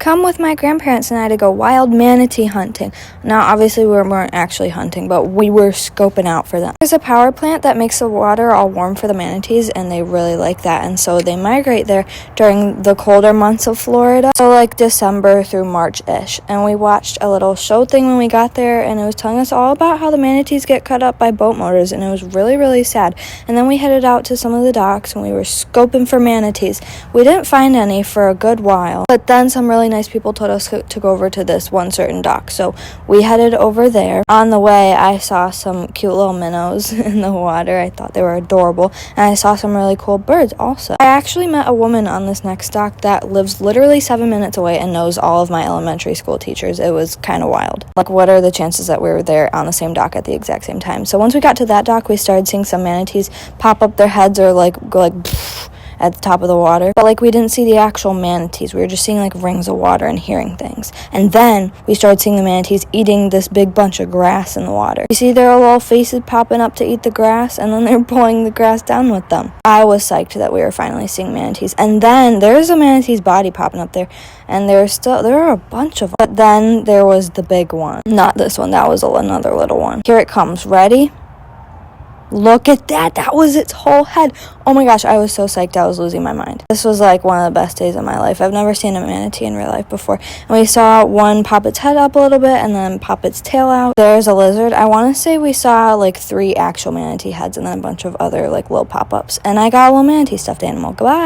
come with my grandparents and I to go wild manatee hunting. Now, obviously, we weren't actually hunting, but we were scoping out for them. There's a power plant that makes the water all warm for the manatees, and they really like that, and so they migrate there during the colder months of Florida, so like December through March-ish. And we watched a little show thing when we got there, and it was telling us all about how the manatees get cut up by boat motors, and it was really, really sad. And then we headed out to some of the docks, and we were scoping for manatees. We didn't find any for a good while, but then some really nice people told us to go over to this one certain dock, so we headed over there. On the way, I saw some cute little minnows in the water. I thought they were adorable, and I saw some really cool birds also. I actually met a woman on this next dock that lives literally 7 minutes away and knows all of my elementary school teachers. It was kind of wild. Like, what are the chances that we were there on the same dock at the exact same time? So once we got to that dock, we started seeing some manatees pop up their heads or like go like at the top of the water, but like we didn't see the actual manatees. We were just seeing like rings of water and hearing things. And then we started seeing the manatees eating this big bunch of grass in the water. You see their little faces popping up to eat the grass, and then they're pulling the grass down with them. I was psyched that we were finally seeing manatees. And then there's a manatee's body popping up there, and there are a bunch of them. But then there was the big one. Not this one, that was another little one. Here it comes. Ready? Look at that. That was its whole head. Oh my gosh, I was so psyched. I was losing my mind. This was like one of the best days of my life. I've never seen a manatee in real life before. And we saw one pop its head up a little bit and then pop its tail out. There's a lizard. I want to say we saw like 3 actual manatee heads and then a bunch of other like little pop-ups. And I got a little manatee stuffed animal. Goodbye.